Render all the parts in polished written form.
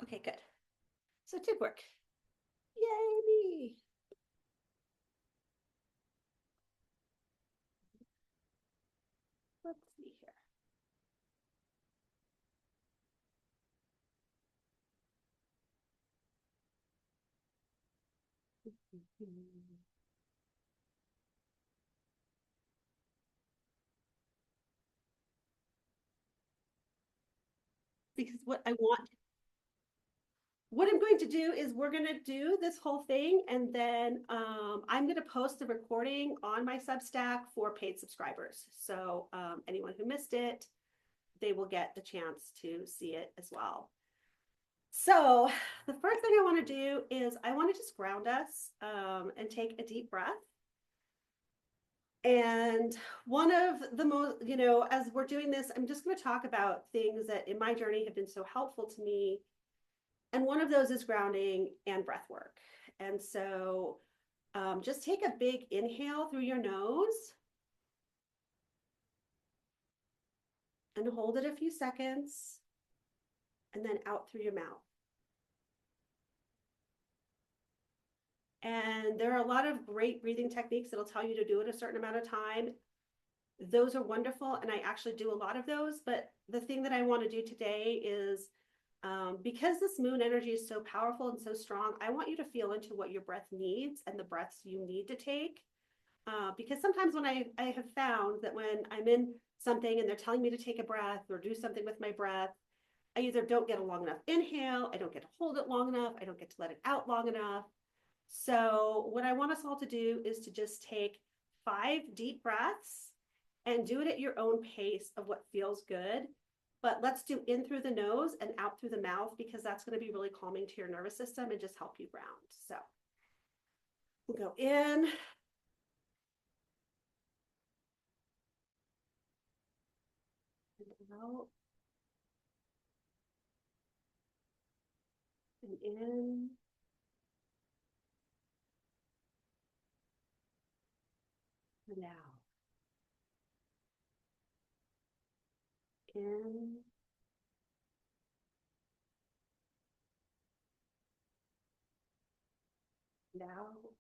Okay, good. So it did work. Yay me. Let's see here. Because what I'm going to do is we're going to do this whole thing, and then I'm going to post the recording on my Substack for paid subscribers. So anyone who missed it, they will get the chance to see it as well. So the first thing I want to do is I want to just ground us and take a deep breath. And one of the most, as we're doing this, I'm just going to talk about things that in my journey have been so helpful to me. And one of those is grounding and breath work. And so just take a big inhale through your nose and hold it a few seconds, and then out through your mouth. And there are a lot of great breathing techniques that'll tell you to do it a certain amount of time. Those are wonderful, and I actually do a lot of those. But the thing that I want to do today is because this moon energy is so powerful and so strong, I want you to feel into what your breath needs and the breaths you need to take. Because sometimes when I have found that when I'm in something and they're telling me to take a breath or do something with my breath, I either don't get a long enough inhale, I don't get to hold it long enough, I don't get to let it out long enough. So what I want us all to do is to just take 5 deep breaths and do it at your own pace of what feels good. But let's do in through the nose and out through the mouth, because that's going to be really calming to your nervous system and just help you ground. So we'll go in and out and in and out. In and out.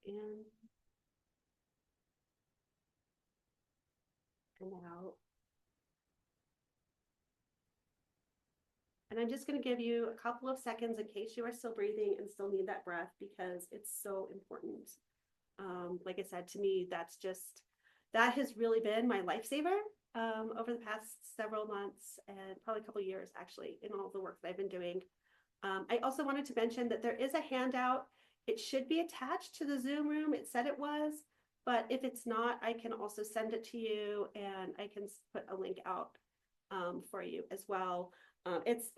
In and out. And I'm just going to give you a couple of seconds in case you are still breathing and still need that breath, because it's so important. Like I said, to me, that has really been my lifesaver over the past several months and probably a couple of years, actually, in all the work that I've been doing. I also wanted to mention that there is a handout. It should be attached to the Zoom room. It said it was, but if it's not, I can also send it to you, and I can put a link out for you as well. It's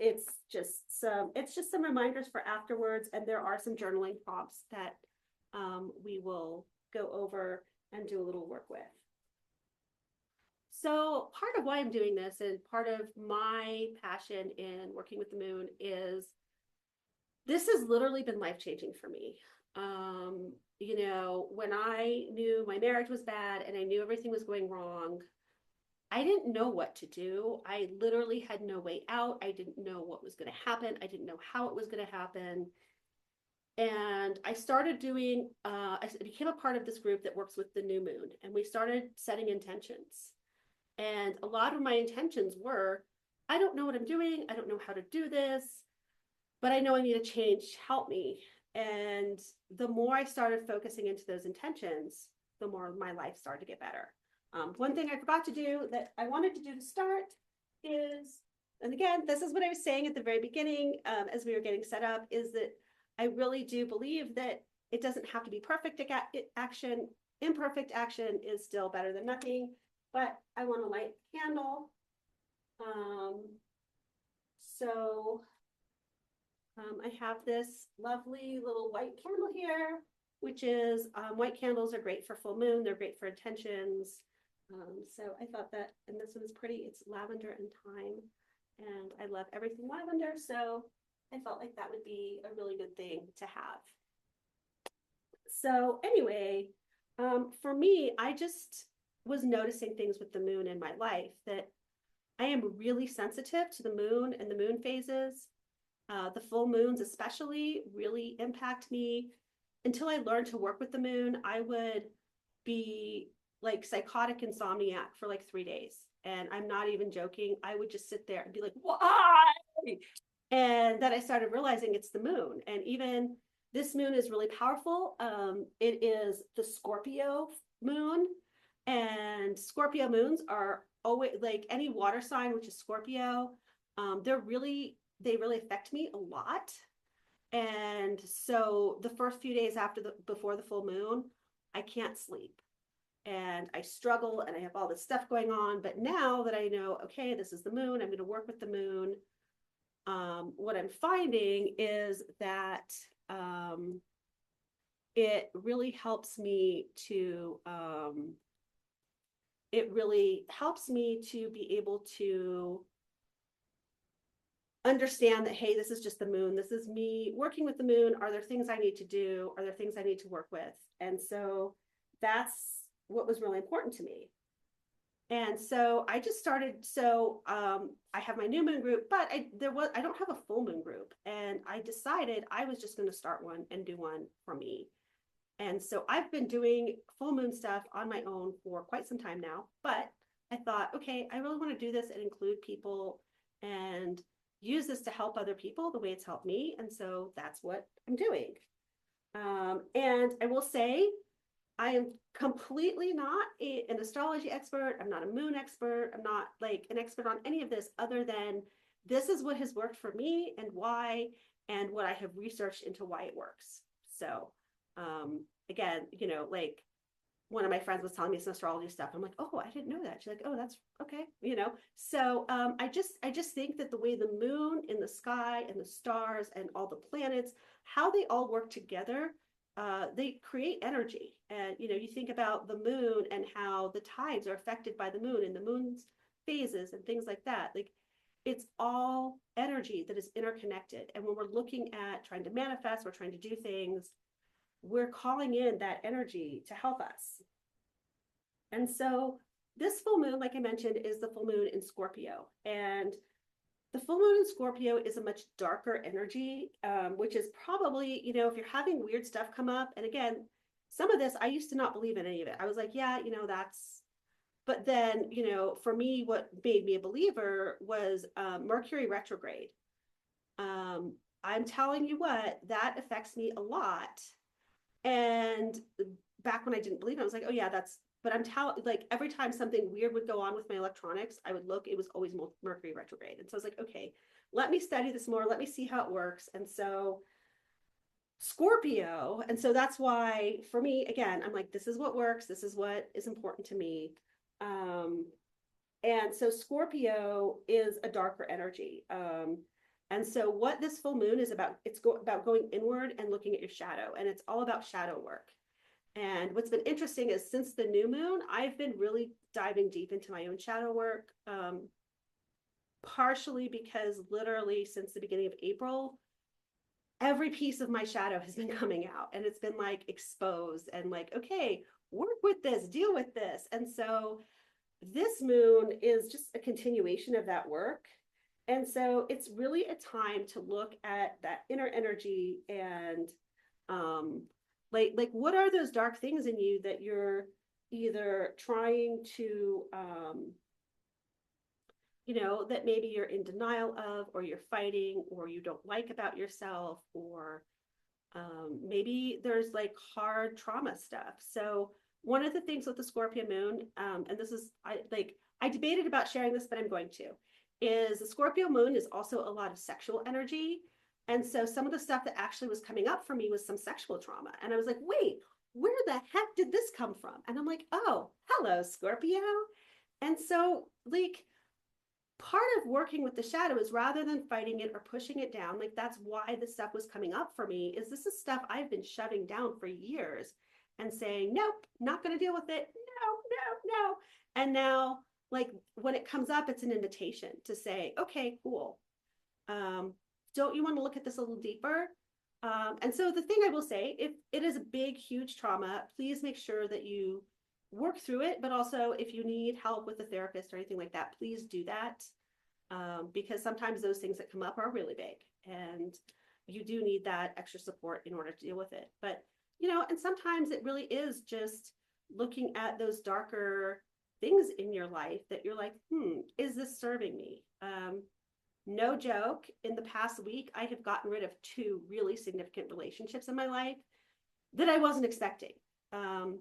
just some reminders for afterwards, and there are some journaling prompts that we will go over and do a little work with. So part of why I'm doing this, and part of my passion in working with the moon, is this has literally been life-changing for me. When I knew my marriage was bad and I knew everything was going wrong, I didn't know what to do. I literally had no way out. I didn't know what was going to happen. I didn't know how it was going to happen. And I started I became a part of this group that works with the new moon, and we started setting intentions. And a lot of my intentions were, I don't know what I'm doing. I don't know how to do this, but I know I need a change. Help me. And the more I started focusing into those intentions, the more my life started to get better. One thing I forgot to do that I wanted to do to start is, and again, this is what I was saying at the very beginning as we were getting set up, is that I really do believe that it doesn't have to be perfect action. Imperfect action is still better than nothing. But I want to light a candle. So I have this lovely little white candle here, which is white candles are great for full moon. They're great for intentions. So I thought that, and this one's pretty. It's lavender and thyme, and I love everything lavender. So I felt like that would be a really good thing to have. So anyway, for me, I just was noticing things with the moon in my life that I am really sensitive to the moon and the moon phases. The full moons especially really impact me. Until I learned to work with the moon, I would be like psychotic insomniac for like 3 days. And I'm not even joking. I would just sit there and be like, why? And then I started realizing it's the moon. And even this moon is really powerful. It is the Scorpio moon. And Scorpio moons are always like any water sign, which is Scorpio. They really affect me a lot. And so the first few days before the full moon, I can't sleep and I struggle and I have all this stuff going on. But now that I know, okay, this is the moon, I'm going to work with the moon. What I'm finding is that it really helps me to be able to understand that, hey, this is just the moon. This is me working with the moon. Are there things I need to do? Are there things I need to work with? And so that's what was really important to me. And so I just started. So I have my new moon group, but I don't have a full moon group. And I decided I was just going to start one and do one for me. And so I've been doing full moon stuff on my own for quite some time now. But I thought, okay, I really want to do this and include people and use this to help other people the way it's helped me. And so that's what I'm doing. And I will say, I am completely not an astrology expert. I'm not a moon expert. I'm not like an expert on any of this other than this is what has worked for me and why, and what I have researched into why it works. So, again, like one of my friends was telling me some astrology stuff. I'm like, oh, I didn't know that. She's like, oh, that's okay. So I just think that the way the moon in the sky and the stars and all the planets, how they all work together, they create energy. And you think about the moon and how the tides are affected by the moon and the moon's phases and things like that. Like it's all energy that is interconnected. And when we're looking at trying to manifest, we're trying to do things, we're calling in that energy to help us. And so this full moon, like I mentioned, is the full moon in Scorpio. And the full moon in Scorpio is a much darker energy, which is probably, if you're having weird stuff come up, and again, some of this, I used to not believe in any of it. I was like, yeah, but then, for me, what made me a believer was Mercury retrograde. I'm telling you what, that affects me a lot. And back when I didn't believe it, I was like, oh yeah, but like every time something weird would go on with my electronics, I would look, it was always Mercury retrograde. And so I was like, okay, let me study this more. Let me see how it works. And so Scorpio. And so that's why for me, again, I'm like, this is what works. This is what is important to me. And so Scorpio is a darker energy. And so what this full moon is about, about going inward and looking at your shadow. And it's all about shadow work. And what's been interesting is since the new moon, I've been really diving deep into my own shadow work, partially because literally since the beginning of April, every piece of my shadow has been coming out and it's been like exposed and like, okay, work with this, deal with this. And so this moon is just a continuation of that work. And so it's really a time to look at that inner energy and like what are those dark things in you that you're either trying to that maybe you're in denial of, or you're fighting, or you don't like about yourself, or maybe there's like hard trauma stuff. So one of the things with the Scorpio moon, and this is I debated about sharing this, but I'm going to, is the Scorpio moon is also a lot of sexual energy. And so some of the stuff that actually was coming up for me was some sexual trauma. And I was like, wait, where the heck did this come from? And I'm like, oh, hello, Scorpio. And so like part of working with the shadow is rather than fighting it or pushing it down, like that's why this stuff was coming up for me, is this is stuff I've been shutting down for years and saying, nope, not going to deal with it. No. And now like when it comes up, it's an invitation to say, okay, cool. Don't you want to look at this a little deeper? And so the thing I will say, if it is a big, huge trauma, please make sure that you work through it. But also, if you need help with a therapist or anything like that, please do that. Because sometimes those things that come up are really big, and you do need that extra support in order to deal with it. But, and sometimes it really is just looking at those darker things in your life that you're like, is this serving me? No joke, in the past week, I have gotten rid of two really significant relationships in my life that I wasn't expecting. Um,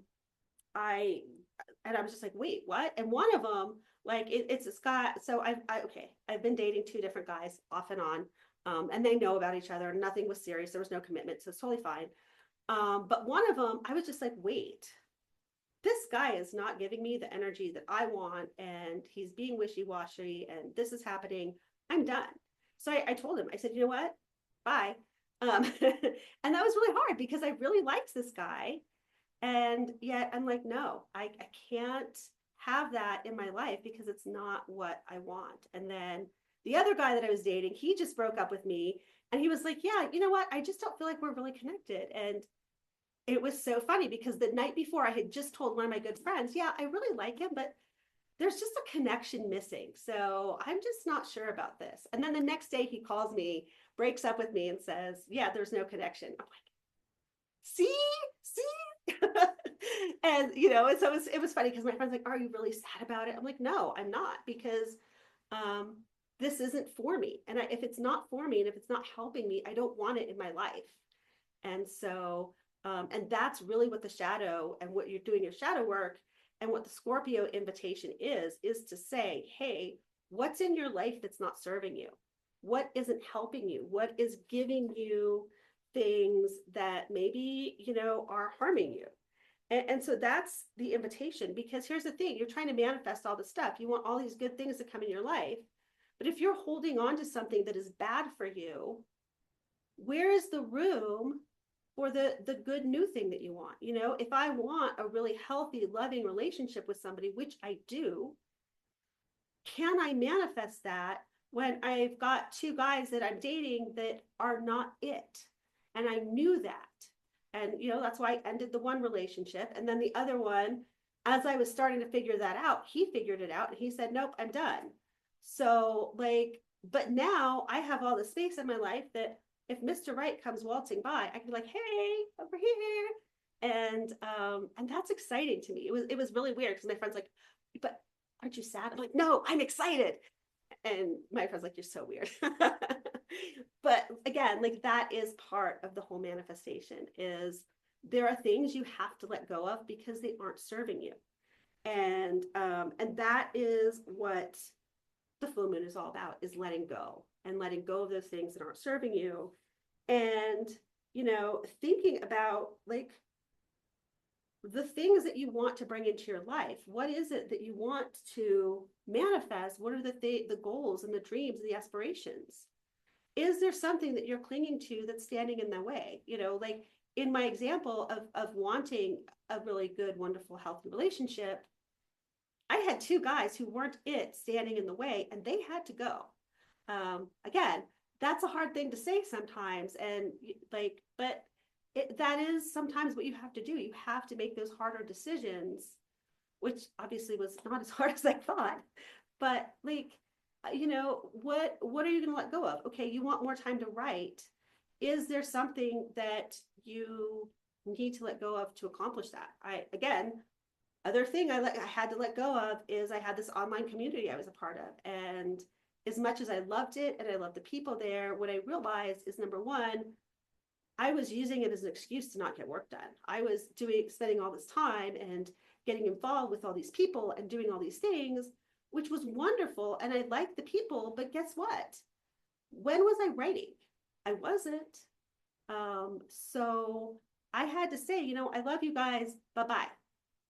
I and I was just like, wait, what? And one of them, like, it's a Scott. So I've been dating two different guys off and on, and they know about each other. Nothing was serious. There was no commitment, so it's totally fine. But one of them, I was just like, wait, this guy is not giving me the energy that I want, and he's being wishy-washy, and this is happening. I'm done. So I told him, I said, you know what? Bye. And that was really hard because I really liked this guy. And yet I'm like, no, I can't have that in my life because it's not what I want. And then the other guy that I was dating, he just broke up with me. And he was like, yeah, you know what? I just don't feel like we're really connected. And it was so funny because the night before I had just told one of my good friends, yeah, I really like him, but there's just a connection missing. So I'm just not sure about this. And then the next day he calls me, breaks up with me, and says, yeah, there's no connection. I'm like, see. And and so it was funny because my friend's like, are you really sad about it? I'm like, no, I'm not, because um this isn't for me. And if it's not for me and if it's not helping me, I don't want it in my life. And so and that's really what the shadow and what you're doing, your shadow work, and what the Scorpio invitation is to say, hey, what's in your life that's not serving you? What isn't helping you? What is giving you things that maybe, are harming you? And so that's the invitation, because here's the thing, you're trying to manifest all this stuff. You want all these good things to come in your life. But if you're holding on to something that is bad for you, where is the room for the good new thing that you want? If I want a really healthy, loving relationship with somebody, which I do, can I manifest that when I've got two guys that I'm dating that are not it? And I knew that. And, that's why I ended the one relationship. And then the other one, as I was starting to figure that out, he figured it out and he said, nope, I'm done. So, but now I have all the space in my life that if Mr. Right comes waltzing by, I can be like, hey, over here. And that's exciting to me. It was really weird because my friend's like, but aren't you sad? I'm like, no, I'm excited. And my friend's like, you're so weird. But again, that is part of the whole manifestation, is there are things you have to let go of because they aren't serving you. And that is what the full moon is all about, is letting go of those things that aren't serving you. And, thinking about the things that you want to bring into your life. What is it that you want to manifest? What are the goals and the dreams and the aspirations? Is there something that you're clinging to that's standing in the way? In my example of wanting a really good, wonderful, healthy relationship, I had two guys who weren't it standing in the way, and they had to go. Again, that's a hard thing to say sometimes, and but that is sometimes what you have to do. You have to make those harder decisions, which obviously was not as hard as I thought. But what are you going to let go of? Okay, you want more time to write. Is there something that you need to let go of to accomplish that? Other thing I had to let go of is I had this online community I was a part of. And as much as I loved it and I loved the people there, what I realized is, number one, I was using it as an excuse to not get work done. I was spending all this time and getting involved with all these people and doing all these things, which was wonderful. And I liked the people, but guess what? When was I writing? I wasn't. So I had to say, I love you guys. Bye-bye.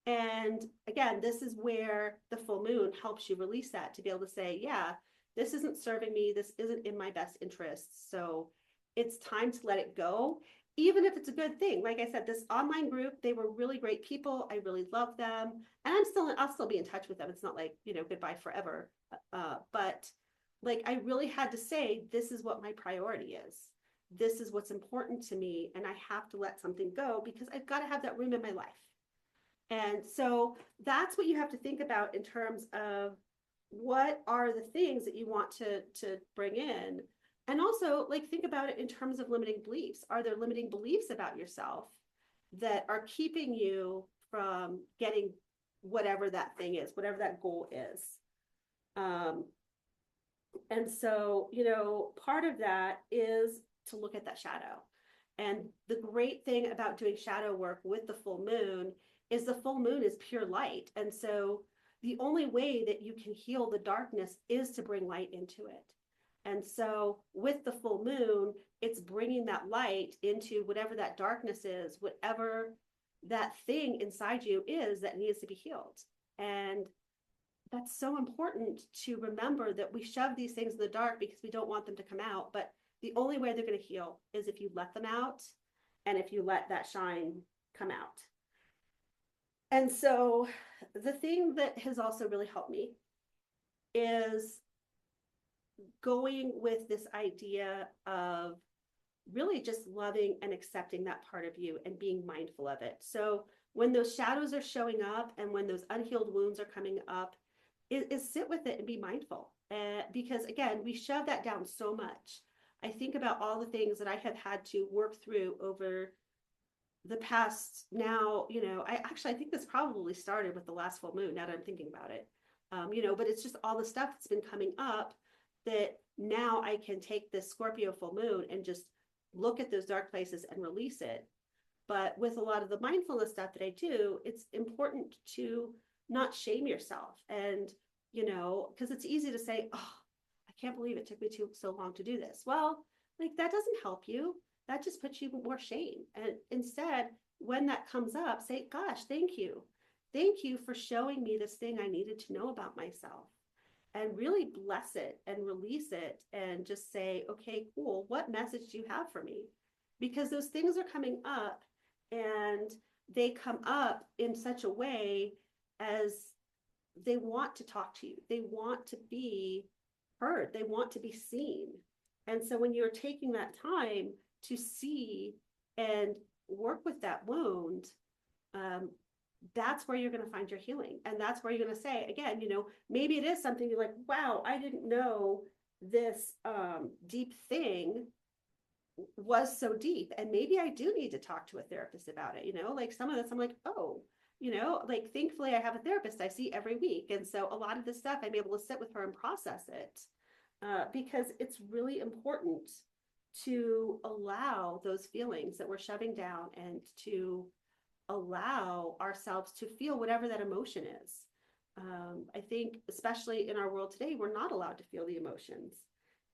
And again, this is where the full moon helps you release that, to be able to say, yeah, this isn't serving me. This isn't in my best interests. So it's time to let it go, even if it's a good thing. Like I said, this online group, they were really great people. I really love them. And I'll still be in touch with them. It's not like, goodbye forever. But I really had to say, this is what my priority is. This is what's important to me. And I have to let something go because I've got to have that room in my life. And so that's what you have to think about in terms of what are the things that you want to bring in. And also like think about it in terms of limiting beliefs. Are there limiting beliefs about yourself that are keeping you from getting whatever that thing is, whatever that goal is? Um, and so, part of that is to look at that shadow. And the great thing about doing shadow work with the full moon is the full moon is pure light. And so the only way that you can heal the darkness is to bring light into it. And so with the full moon, it's bringing that light into whatever that darkness is, whatever that thing inside you is that needs to be healed. And that's so important to remember that we shove these things in the dark because we don't want them to come out. But the only way they're going to heal is if you let them out and if you let that shine come out. And so the thing that has also really helped me is going with this idea of really just loving and accepting that part of you and being mindful of it. So when those shadows are showing up and when those unhealed wounds are coming up, is sit with it and be mindful. Because again, we shove that down so much. I think about all the things that I have had to work through over the past now, I think this probably started with the last full moon, now that I'm thinking about it. But it's just all the stuff that's been coming up that now I can take this Scorpio full moon and just look at those dark places and release it. But with a lot of the mindfulness stuff that I do, it's important to not shame yourself. And, because it's easy to say, oh, I can't believe it took me so long to do this. Well, like that doesn't help you. That just puts you in more shame. And instead, when that comes up, say, gosh, thank you. Thank you for showing me this thing I needed to know about myself. And really bless it and release it and just say, okay, cool. What message do you have for me? Because those things are coming up and they come up in such a way as they want to talk to you. They want to be heard. They want to be seen. And so when you're taking that time to see and work with that wound, that's where you're going to find your healing. And that's where you're going to say, again, maybe it is something you're like, wow, I didn't know this deep thing was so deep. And maybe I do need to talk to a therapist about it. Like some of this, I'm like, oh, like thankfully I have a therapist I see every week. And so a lot of this stuff, I'm able to sit with her and process it because it's really important to allow those feelings that we're shoving down and to allow ourselves to feel whatever that emotion is. I think, especially in our world today, we're not allowed to feel the emotions.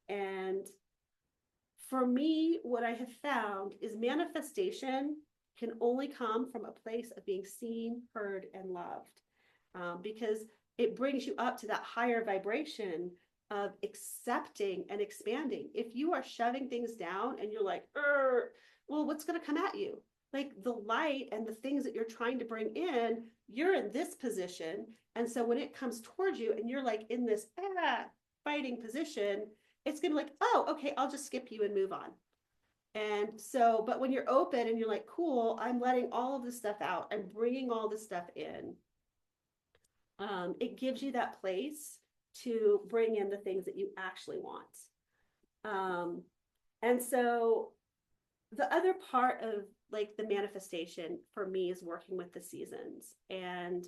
And for me, what I have found is manifestation can only come from a place of being seen, heard, and loved, because it brings you up to that higher vibration of accepting and expanding. If you are shoving things down and you're like, well, what's going to come at you? Like the light and the things that you're trying to bring in, you're in this position. And so when it comes towards you and you're like in this fighting position, it's going to be like, oh, okay, I'll just skip you and move on. And so, but when you're open and you're like, cool, I'm letting all of this stuff out, I'm bringing all this stuff in, it gives you that place to bring in the things that you actually want. And so the other part of like the manifestation for me is working with the seasons. And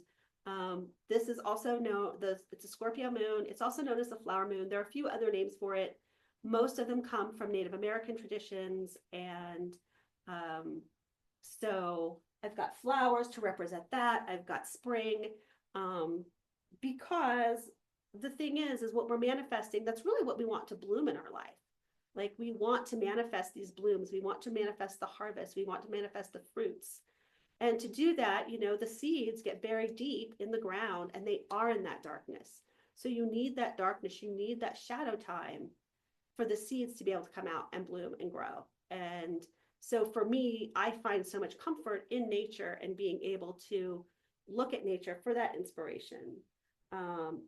this is also it's a Scorpio moon. It's also known as the flower moon. There are a few other names for it. Most of them come from Native American traditions. And so I've got flowers to represent that. I've got spring, because the thing is what we're manifesting, that's really what we want to bloom in our life. Like we want to manifest these blooms. We want to manifest the harvest. We want to manifest the fruits. And to do that, the seeds get buried deep in the ground and they are in that darkness. So you need that darkness. You need that shadow time for the seeds to be able to come out and bloom and grow. And so for me, I find so much comfort in nature and being able to look at nature for that inspiration.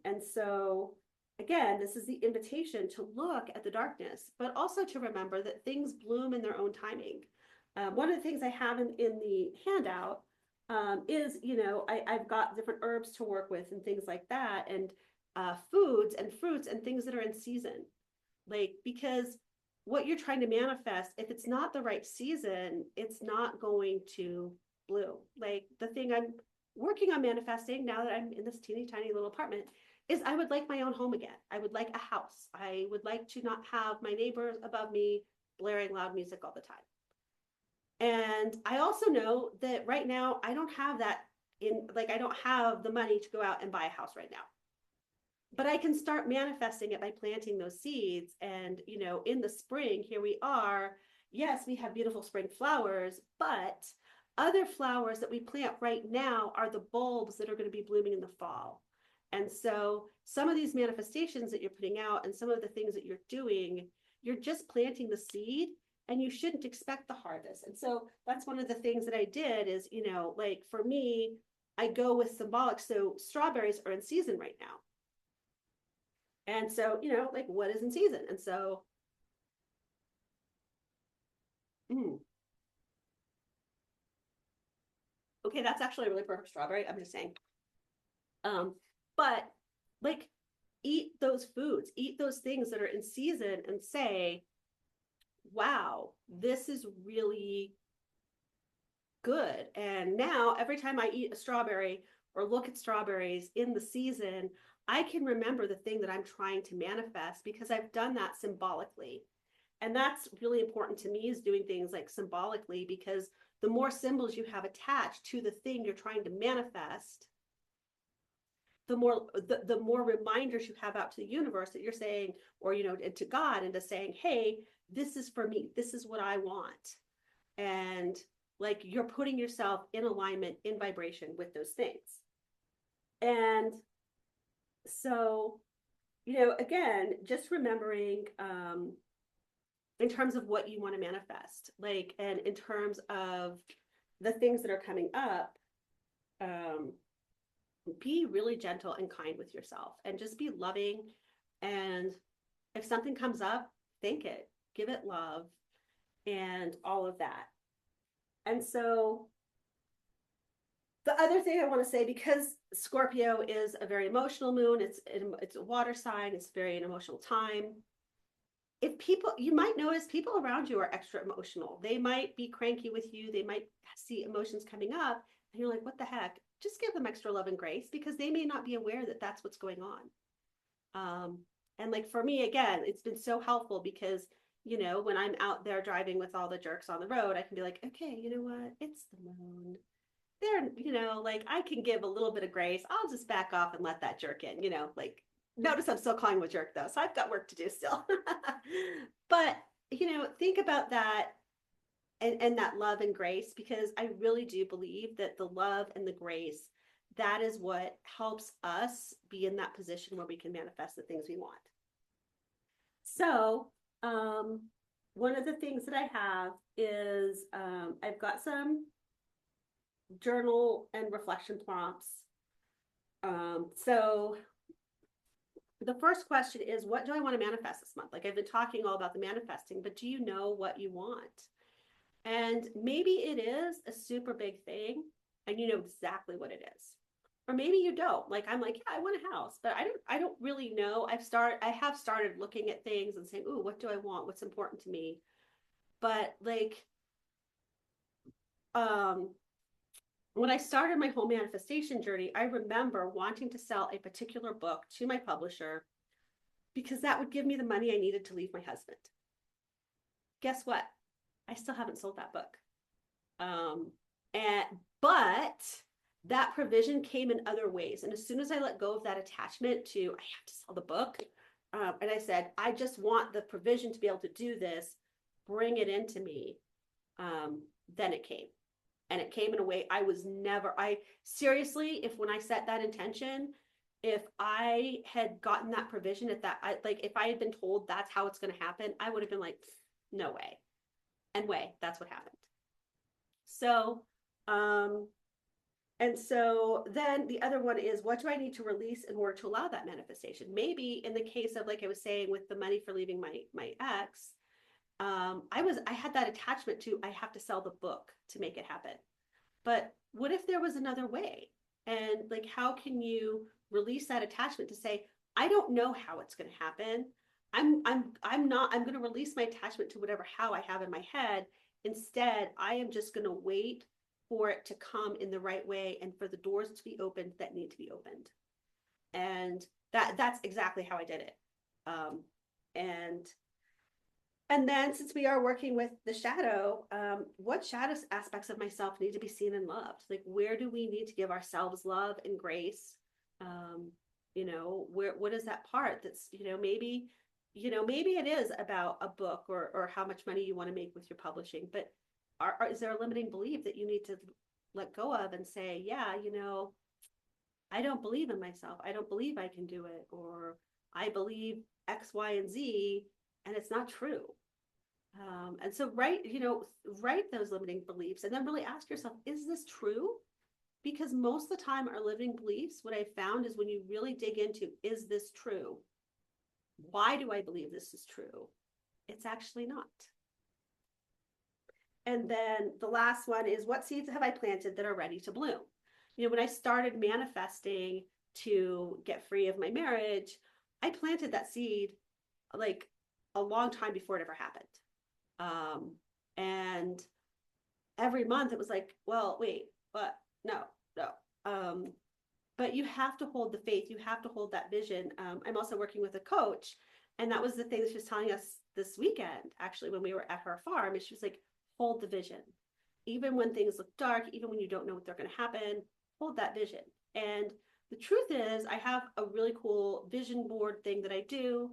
And so again, this is the invitation to look at the darkness, but also to remember that things bloom in their own timing. One of the things I have in the handout is, I've got different herbs to work with and things like that, and foods and fruits and things that are in season. Like, because what you're trying to manifest, if it's not the right season, it's not going to bloom. Like, the thing I'm working on manifesting now that I'm in this teeny tiny little apartment is I would like my own home again. I would like a house. I would like to not have my neighbors above me blaring loud music all the time. And I also know that right now I don't have that I don't have the money to go out and buy a house right now. But I can start manifesting it by planting those seeds. And, in the spring, here we are. Yes, we have beautiful spring flowers, but other flowers that we plant right now are the bulbs that are going to be blooming in the fall. And so some of these manifestations that you're putting out and some of the things that you're doing, you're just planting the seed and you shouldn't expect the harvest. And so that's one of the things that I did is, like for me, I go with symbolic. So strawberries are in season right now. And so, like what is in season? And so, mm, okay, that's actually a really perfect strawberry. I'm just saying. Um, but like eat those foods, eat those things that are in season and say, wow, this is really good. And now every time I eat a strawberry or look at strawberries in the season, I can remember the thing that I'm trying to manifest because I've done that symbolically. And that's really important to me is doing things like symbolically because the more symbols you have attached to the thing you're trying to manifest, the more reminders you have out to the universe that you're saying, or to God, and to saying, hey, this is for me, this is what I want. And like you're putting yourself in alignment, in vibration with those things. And so, again, just remembering in terms of what you want to manifest, like, and in terms of the things that are coming up, um, be really gentle and kind with yourself and just be loving. And if something comes up, thank it, give it love, and all of that. And so, the other thing I want to say, because Scorpio is a very emotional moon, it's a water sign, it's very an emotional time. If people, you might notice people around you are extra emotional. They might be cranky with you. They might see emotions coming up and you're like, what the heck? Just give them extra love and grace because they may not be aware that that's what's going on. And like for me, again, it's been so helpful because, when I'm out there driving with all the jerks on the road, I can be like, okay, you know what? It's the moon. They're, like I can give a little bit of grace. I'll just back off and let that jerk in, like notice I'm still calling him a jerk though. So I've got work to do still. But, think about that and that love and grace, because I really do believe that the love and the grace, that is what helps us be in that position where we can manifest the things we want. So, one of the things that I have is I've got some journal and reflection prompts. So the first question is, what do I want to manifest this month? Like I've been talking all about the manifesting, but do you know what you want? And maybe it is a super big thing and you know exactly what it is. Or maybe you don't. Like I'm like, yeah, I want a house, but I don't really know. I have started looking at things and saying, "Ooh, what do I want? What's important to me?" But like um when I started my whole manifestation journey, I remember wanting to sell a particular book to my publisher because that would give me the money I needed to leave my husband. Guess what? I still haven't sold that book. Um, and but that provision came in other ways. And as soon as I let go of that attachment to I have to sell the book, and I said, I just want the provision to be able to do this, bring it into me. Then it came. And it came in a way I seriously, if when I set that intention, if I had gotten that provision at that, if I had been told that's how it's going to happen, I would have been like, no way. And that's what happened. So, um, and so then the other one is, what do I need to release in order to allow that manifestation? Maybe in the case of, like I was saying, with the money for leaving my ex, I had that attachment to, I have to sell the book to make it happen. But what if there was another way? And like, how can you release that attachment to say, I don't know how it's going to happen. I'm going to release my attachment to whatever how I have in my head. Instead, I am just going to wait for it to come in the right way and for the doors to be opened that need to be opened. And that's exactly how I did it. Um, and and then since we are working with the shadow, what shadow aspects of myself need to be seen and loved? Like, where do we need to give ourselves love and grace? Um, what is that part that's, maybe it is about a book or how much money you want to make with your publishing, but is there a limiting belief that you need to let go of and say, yeah, I don't believe in myself. I don't believe I can do it, or I believe X, Y, and Z, and it's not true. And so write those limiting beliefs and then really ask yourself, is this true? Because most of the time our limiting beliefs, what I found is when you really dig into, is this true? Why do I believe this is true? It's actually not. And then the last one is, what seeds have I planted that are ready to bloom? When I started manifesting to get free of my marriage, I planted that seed like a long time before it ever happened. And every month it was like, well, wait, what? No, no. But you have to hold the faith. You have to hold that vision. I'm also working with a coach, and that was the thing that she was telling us this weekend, actually, when we were at her farm, and she was like, hold the vision. Even when things look dark, even when you don't know what they're going to happen, hold that vision. And the truth is, I have a really cool vision board thing that I do.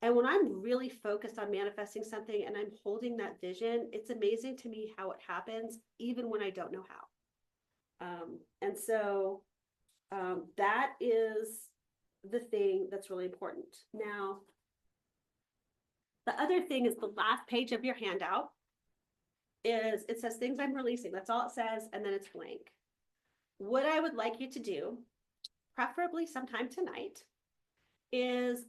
And when I'm really focused on manifesting something and I'm holding that vision, it's amazing to me how it happens, even when I don't know how. And so that is the thing that's really important. Now, the other thing is the last page of your handout is, it says things I'm releasing. That's all it says. And then it's blank. What I would like you to do, preferably sometime tonight, is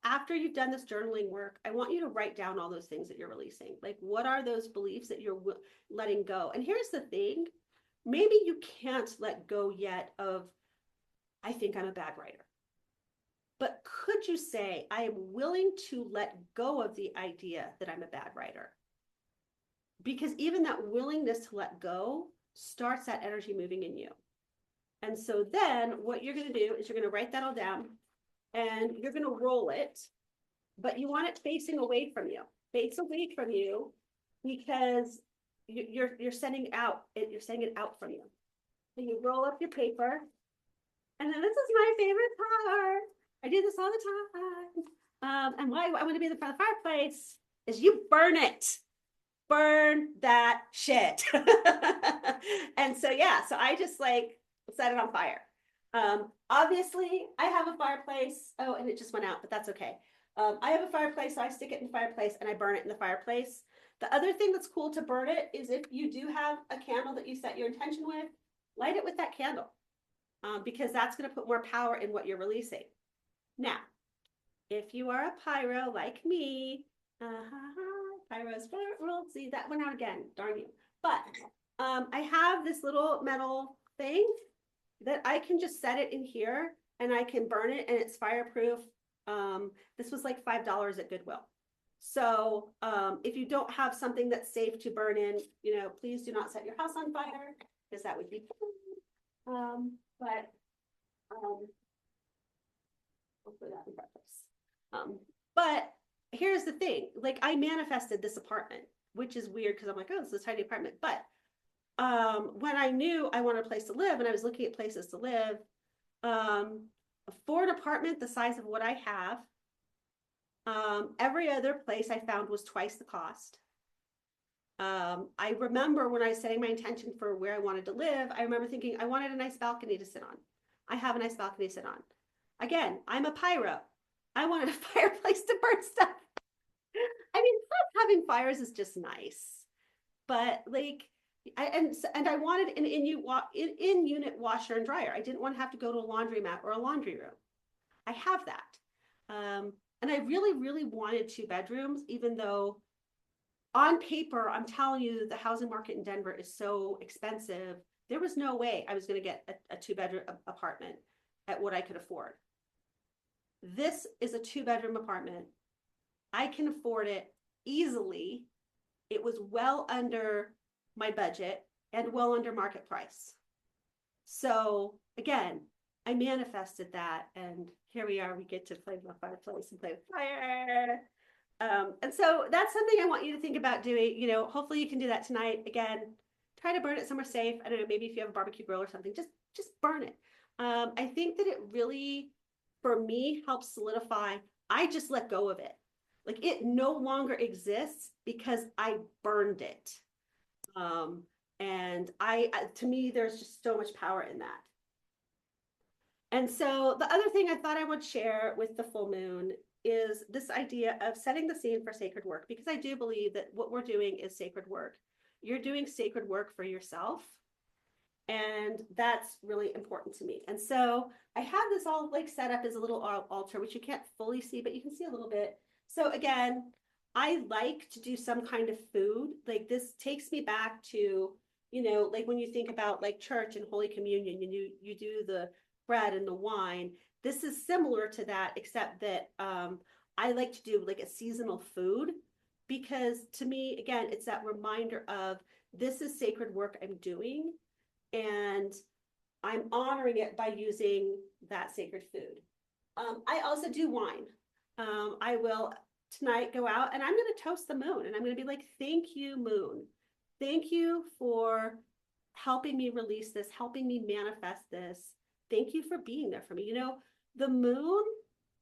after you've done this journaling work, I want you to write down all those things that you're releasing. Like, what are those beliefs that you're letting go? And here's the thing, maybe you can't let go yet of, I think I'm a bad writer. But could you say, I am willing to let go of the idea that I'm a bad writer? Because even that willingness to let go starts that energy moving in you. And so then what you're going to do is you're going to write that all down and you're going to roll it, but you want it facing away from you, face away from you, because you're sending you're sending it out from you. And you roll up your paper, and then this is my favorite part. I do this all the time. And why I want to be in the front of the fireplace is you burn it. Burn that shit. And so, yeah, so I just like set it on fire. Obviously I have a fireplace. Oh, and it just went out, but that's okay. I have a fireplace, so I stick it in the fireplace and I burn it in the fireplace. The other thing that's cool to burn it is if you do have a candle that you set your intention with, light it with that candle, because that's going to put more power in what you're releasing. Now, if you are a pyro like me, pyros, we'll see that one out again, darn you. But I have this little metal thing that I can just set it in here and I can burn it and it's fireproof. This was like $5 at Goodwill. So if you don't have something that's safe to burn in, please do not set your house on fire, because that would be fun. Hopefully that in practice. But here's the thing, like, I manifested this apartment, which is weird because I'm like, oh, this is a tiny apartment. But when I knew I wanted a place to live and I was looking at places to live, for an apartment the size of what I have, every other place I found was twice the cost. I remember when I was setting my intention for where I wanted to live, I remember thinking I wanted a nice balcony to sit on. I have a nice balcony to sit on. Again, I'm a pyro. I wanted a fireplace to burn stuff. I mean, having fires is just nice, but like, I wanted an in-unit washer and dryer. I didn't want to have to go to a laundromat or a laundry room. I have that. And I really, really wanted 2 bedrooms, even though on paper, I'm telling you, the housing market in Denver is so expensive. There was no way I was going to get a 2-bedroom apartment at what I could afford. This is a 2-bedroom apartment. I can afford it easily. It was well under my budget and well under market price. So again, I manifested that, and here we are. We get to play with the fireplace and play with fire. And so that's something I want you to think about doing. You know, hopefully you can do that tonight. Again, try to burn it somewhere safe. I don't know, maybe if you have a barbecue grill or something, just burn it. I think that it really, for me, helps solidify. I just let go of it. Like it no longer exists because I burned it. Um, and to me, there's just so much power in that. And so the other thing I thought I would share with the full moon is this idea of setting the scene for sacred work, because I do believe that what we're doing is sacred work. You're doing sacred work for yourself. And that's really important to me. And so I have this all like set up as a little altar, which you can't fully see, but you can see a little bit. So again, I like to do some kind of food. Like this takes me back to, you know, like when you think about like church and Holy Communion, and you do the bread and the wine. This is similar to that, except that I like to do like a seasonal food, because to me, again, it's that reminder of this is sacred work I'm doing, and I'm honoring it by using that sacred food. I also do wine. I will tonight go out and I'm going to toast the moon, and I'm going to be like, thank you, moon. Thank you for helping me release this, helping me manifest this. Thank you for being there for me. You know, the moon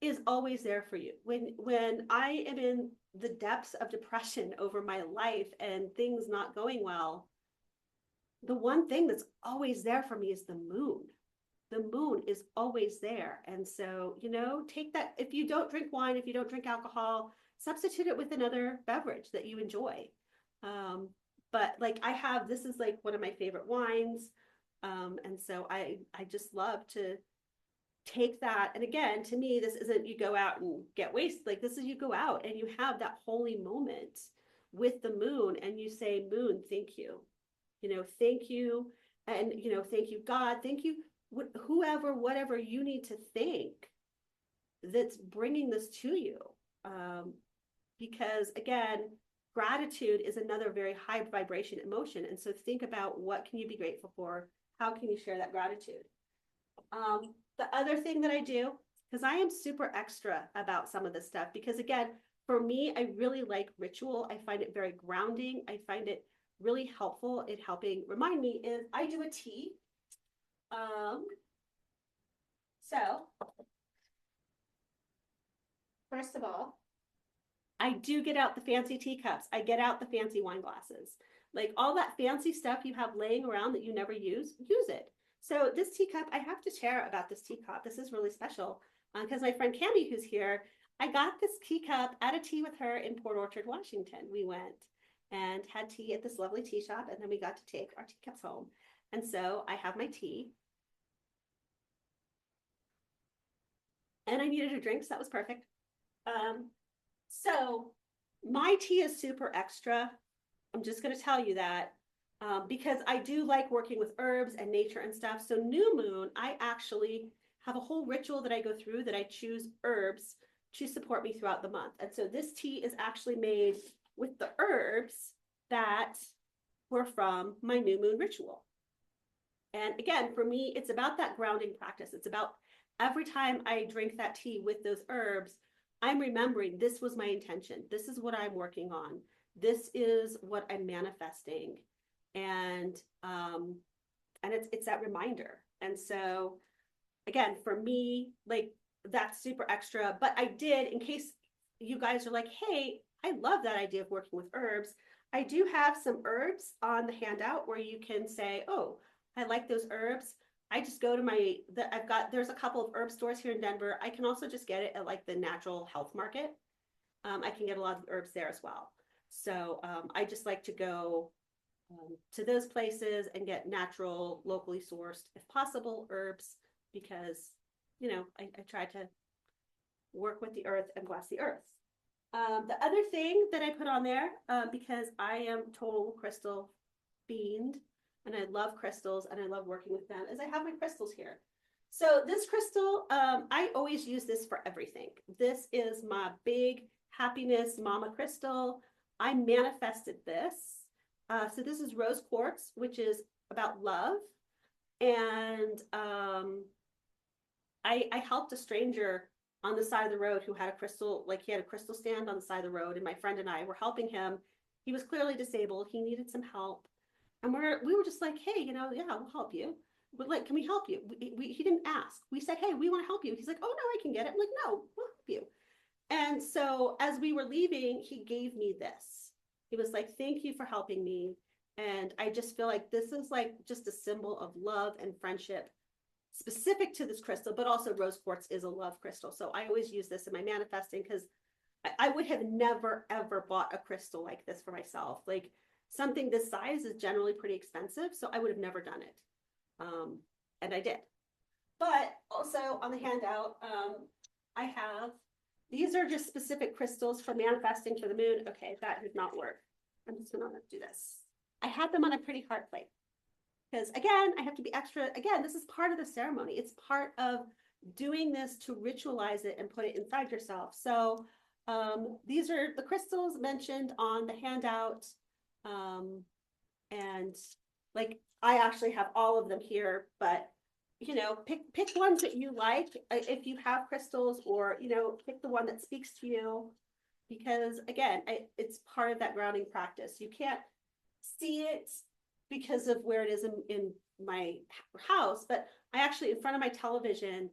is always there for you. When I am in the depths of depression over my life and things not going well, the one thing that's always there for me is the moon. The moon is always there. And so, you know, take that. If you don't drink wine, if you don't drink alcohol, substitute it with another beverage that you enjoy. But like I have, this is like one of my favorite wines. And so I just love to take that. And again, to me, this isn't you go out and get wasted. Like this is you go out and you have that holy moment with the moon and you say, moon, thank you. You know, thank you. And, you know, thank you, God. Thank you, whoever, whatever you need to thank that's bringing this to you. Because again, gratitude is another very high vibration emotion. And so think about what can you be grateful for? How can you share that gratitude? The other thing that I do, because I am super extra about some of this stuff, because again, for me, I really like ritual. I find it very grounding. I find it really helpful in helping remind me is I do a tea. So first of all, I do get out the fancy teacups. I get out the fancy wine glasses. Like all that fancy stuff you have laying around that you never use it. So this teacup, I have to share about this teacup. This is really special because my friend Cammie, who's here, I got this teacup at a tea with her in Port Orchard, Washington. We went and had tea at this lovely tea shop, and then we got to take our teacups home. And so I have my tea. And I needed a drink, so that was perfect. So my tea is super extra. I'm just going to tell you that because I do like working with herbs and nature and stuff. So new moon, I actually have a whole ritual that I go through that I choose herbs to support me throughout the month. And so this tea is actually made with the herbs that were from my new moon ritual. And again, for me, it's about that grounding practice. It's about every time I drink that tea with those herbs, I'm remembering this was my intention. This is what I'm working on. This is what I'm manifesting. And it's that reminder. And so again, for me, like that's super extra. But I did, in case you guys are like, hey, I love that idea of working with herbs. I do have some herbs on the handout where you can say, oh, I like those herbs. I just go to there's a couple of herb stores here in Denver. I can also just get it at like the natural health market. I can get a lot of herbs there as well. So I just like to go to those places and get natural, locally sourced, if possible, herbs, because, you know, I try to work with the earth and bless the earth. The other thing that I put on there, because I am total crystal fiend and I love crystals and I love working with them, is I have my crystals here. So this crystal, I always use this for everything. This is my big happiness mama crystal. I manifested this. So this is rose quartz, which is about love. And I helped a stranger on the side of the road who had a crystal, like he had a crystal stand on the side of the road, and my friend and I were helping him. He was clearly disabled. He needed some help. And we were just like, hey, yeah, we'll help you. But like, can we help you? He didn't ask. We said, hey, we want to help you. He's like, oh no, I can get it. I'm like, no, we'll help you. And so as we were leaving, he gave me this. He was like, thank you for helping me. And I just feel like this is like just a symbol of love and friendship specific to this crystal, but also rose quartz is a love crystal. So I always use this in my manifesting because I would have never, ever bought a crystal like this for myself. Like something this size is generally pretty expensive. So I would have never done it. And I did. But also on the handout, I have, these are just specific crystals for manifesting for the moon. Okay, that did not work. I'm just gonna do this. I had them on a pretty heart plate because again, I have to be extra, again, this is part of the ceremony. It's part of doing this to ritualize it and put it inside yourself. So these are the crystals mentioned on the handout. And like, I actually have all of them here, but pick ones that you like if you have crystals, or pick the one that speaks to you, because again, it's part of that grounding practice. You can't see it because of where it is in my house, but I actually, in front of my television,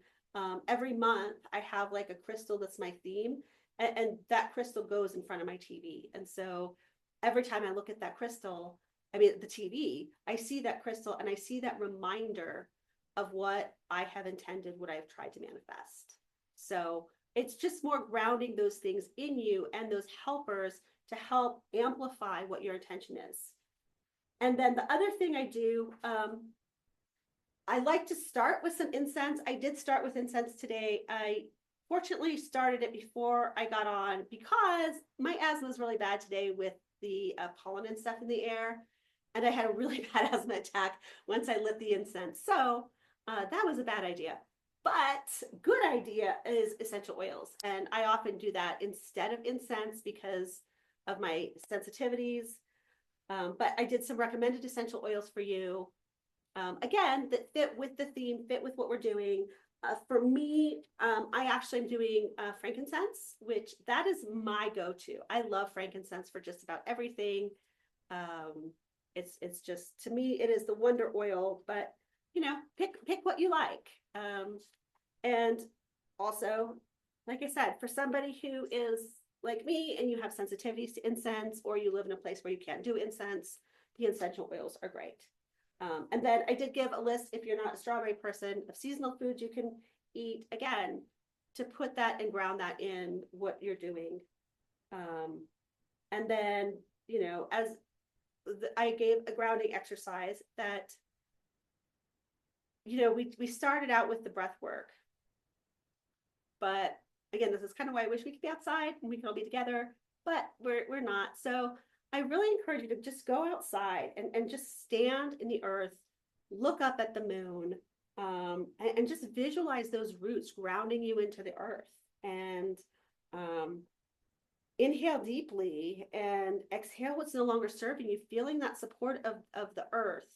every month I have like a crystal that's my theme, and that crystal goes in front of my TV. And so every time I look at that crystal, I mean the TV, I see that crystal and I see that reminder of what I have intended, what I've tried to manifest. So it's just more grounding those things in you and those helpers to help amplify what your intention is. And then the other thing I do, I like to start with some incense. I did start with incense today. I fortunately started it before I got on because my asthma is really bad today with the pollen and stuff in the air. And I had a really bad asthma attack once I lit the incense. So that was a bad idea. But good idea is essential oils. And I often do that instead of incense because of my sensitivities. But I did some recommended essential oils for you. Again, that fit with the theme, fit with what we're doing. For me, I actually am doing frankincense, which that is my go-to. I love frankincense for just about everything. It's just, to me, it is the wonder oil, but pick what you like. And also, like I said, for somebody who is like me and you have sensitivities to incense, or you live in a place where you can't do incense, the essential oils are great. And then I did give a list, if you're not a strawberry person, of seasonal foods you can eat, again, to put that and ground that in what you're doing. And then, as I gave a grounding exercise that, we started out with the breath work. But again, this is kind of why I wish we could be outside and we could all be together, but we're not. So I really encourage you to just go outside and just stand in the earth, look up at the moon, and just visualize those roots grounding you into the earth. And inhale deeply and exhale what's no longer serving you, feeling that support of the earth,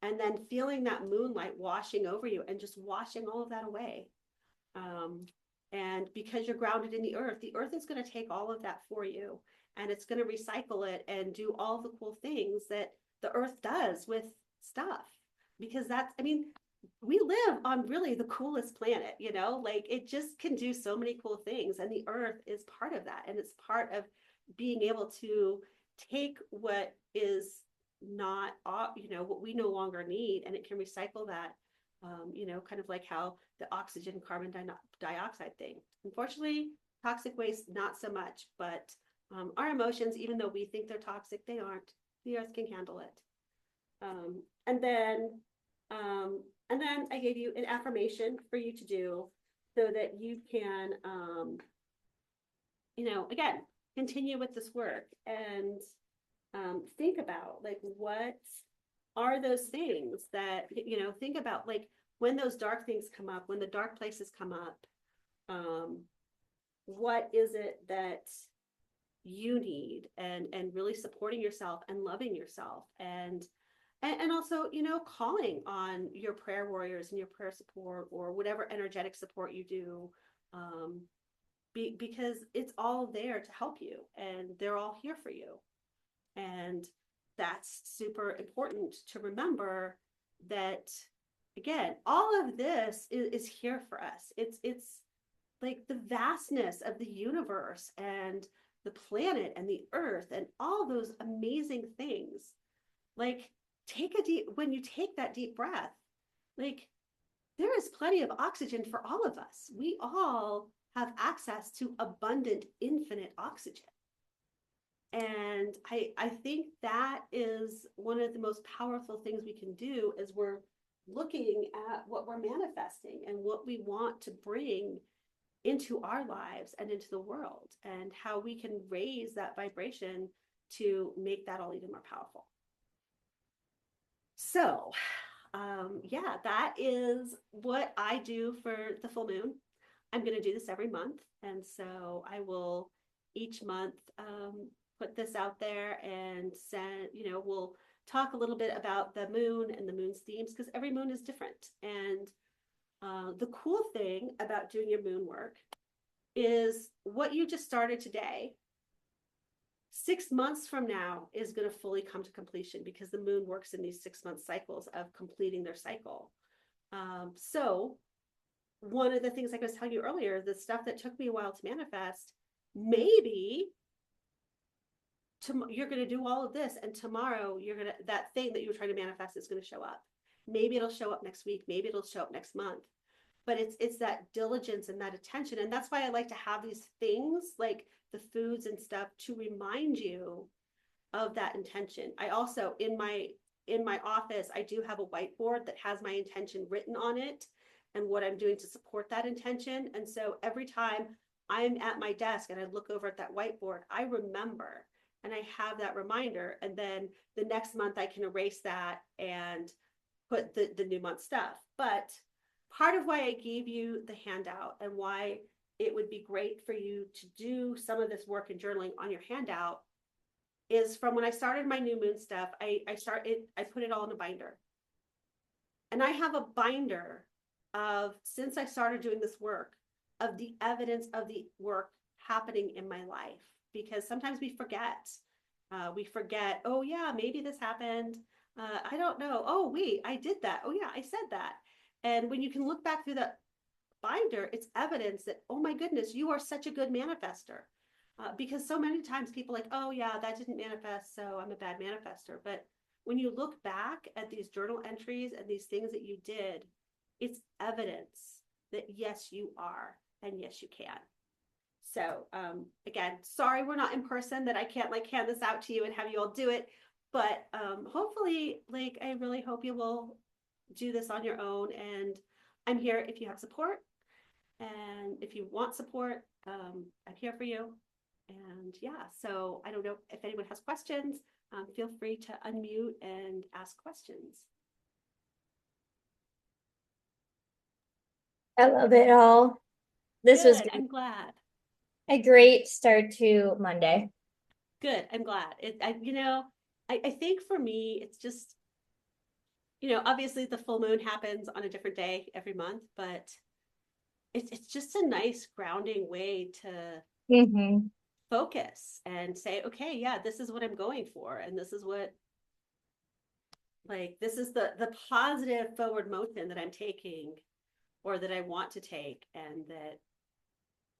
and then feeling that moonlight washing over you and just washing all of that away. And because you're grounded in the earth is going to take all of that for you, and it's going to recycle it and do all the cool things that the earth does with stuff. Because we live on really the coolest planet, like it just can do so many cool things. And the earth is part of that. And it's part of being able to take what is not, what we no longer need, and it can recycle that. Kind of like how the oxygen carbon dioxide thing. Unfortunately, toxic waste, not so much, but our emotions, even though we think they're toxic, they aren't. The earth can handle it. And then I gave you an affirmation for you to do so that you can, again, continue with this work and think about like what are those things that, think about like when those dark things come up, when the dark places come up, um, what is it that you need, and really supporting yourself and loving yourself, and also, calling on your prayer warriors and your prayer support or whatever energetic support you do, um, because it's all there to help you and they're all here for you. And that's super important to remember that, again, all of this is here for us. It's like the vastness of the universe and the planet and the earth and all those amazing things. Like, when you take that deep breath, like, there is plenty of oxygen for all of us. We all have access to abundant, infinite oxygen. And I think that is one of the most powerful things we can do as we're looking at what we're manifesting and what we want to bring into our lives and into the world, and how we can raise that vibration to make that all even more powerful. So, yeah, that is what I do for the full moon. I'm going to do this every month. And so I will each month put this out there and send, we'll talk a little bit about the moon and the moon's themes, because every moon is different. And the cool thing about doing your moon work is what you just started today, 6 months from now is going to fully come to completion, because the moon works in these 6 month cycles of completing their cycle. So one of the things, like I was telling you earlier, the stuff that took me a while to manifest, maybe you're going to do all of this, and tomorrow that thing that you were trying to manifest is going to show up. Maybe it'll show up next week. Maybe it'll show up next month. But it's that diligence and that attention. And that's why I like to have these things like the foods and stuff to remind you of that intention. I also, in my office, I do have a whiteboard that has my intention written on it and what I'm doing to support that intention. And so every time I'm at my desk and I look over at that whiteboard, I remember and I have that reminder. And then the next month I can erase that and put the new month stuff. But part of why I gave you the handout and why it would be great for you to do some of this work in journaling on your handout is from when I started my new moon stuff, I put it all in a binder. And I have a binder of, since I started doing this work, of the evidence of the work happening in my life. Because sometimes we forget. Oh yeah, maybe this happened. I don't know. Oh wait, I did that. Oh yeah, I said that. And when you can look back through that binder, it's evidence that, oh my goodness, you are such a good manifester. Because so many times people are like, oh yeah, that didn't manifest, so I'm a bad manifester. But when you look back at these journal entries and these things that you did, it's evidence that yes, you are, and yes, you can. So again, sorry we're not in person, that I can't like hand this out to you and have you all do it. But hopefully, like, I really hope you will do this on your own. And I'm here if you have support. And if you want support, I'm here for you. And yeah, so I don't know if anyone has questions, feel free to unmute and ask questions. I love it all. This was Good, I'm glad. a great start to Monday. Good, I'm glad. I think for me, it's just, obviously the full moon happens on a different day every month, but it's just a nice grounding way to focus and say, okay, yeah, this is what I'm going for. And this is what, like, this is the positive forward motion that I'm taking, or that I want to take, and that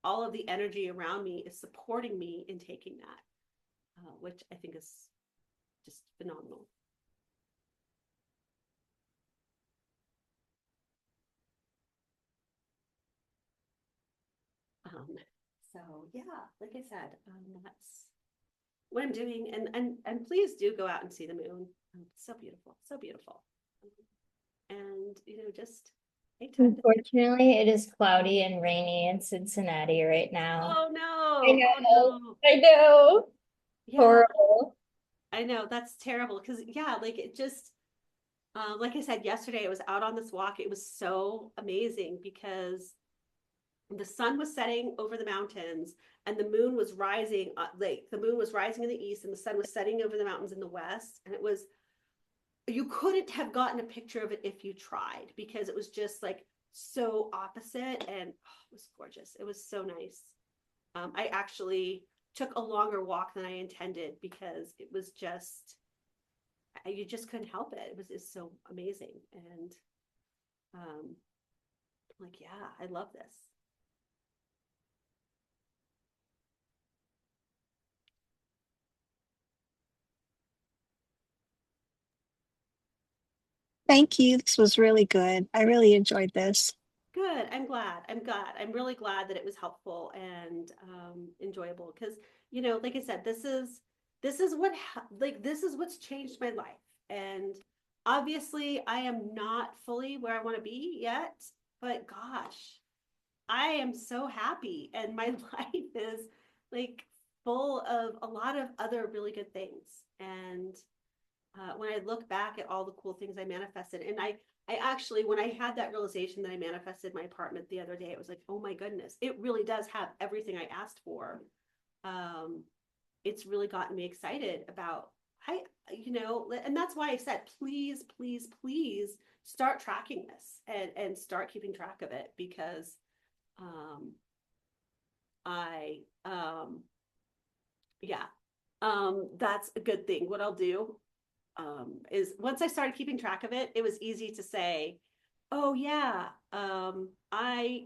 all of the energy around me is supporting me in taking that, which I think is just phenomenal. So yeah, like I said, that's what I'm doing, and please do go out and see the moon. It's so beautiful, so beautiful. And just take time. Unfortunately, it is cloudy and rainy in Cincinnati right now. Oh no, I no. Oh know. no. I know. Yeah, Horrible. I know. That's terrible. Cause yeah, like it just like I said yesterday, I was out on this walk. It was so amazing because the sun was setting over the mountains and the moon was rising, like the moon was rising in the east and the sun was setting over the mountains in the west. And it was, you couldn't have gotten a picture of it if you tried because it was just like so opposite and oh, it was gorgeous. It was so nice. I actually took a longer walk than I intended because it was just, you just couldn't help it. It was just so amazing. And um, like, yeah, I love this. Thank you. This was really good. I really enjoyed this. Good. I'm glad. I'm glad. I'm really glad that it was helpful and enjoyable because, you know, like I said, this is what like this is what's changed my life. And obviously, I am not fully where I want to be yet, but gosh, I am so happy and my life is like full of a lot of other really good things. And when I look back at all the cool things I manifested, and I actually, when I had that realization that I manifested my apartment the other day, it was like, oh my goodness, it really does have everything I asked for. Um, it's really gotten me excited about, you know, and that's why I said, please, please, please start tracking this and start keeping track of it because um, I, yeah, that's a good thing. What I'll do is once I started keeping track of it, it was easy to say, oh yeah, I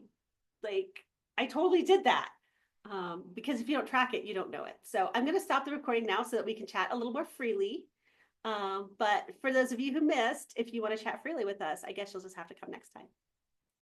like, I totally did that. Because if you don't track it, you don't know it. So I'm going to stop the recording now so that we can chat a little more freely. But for those of you who missed, if you want to chat freely with us, I guess you'll just have to come next time.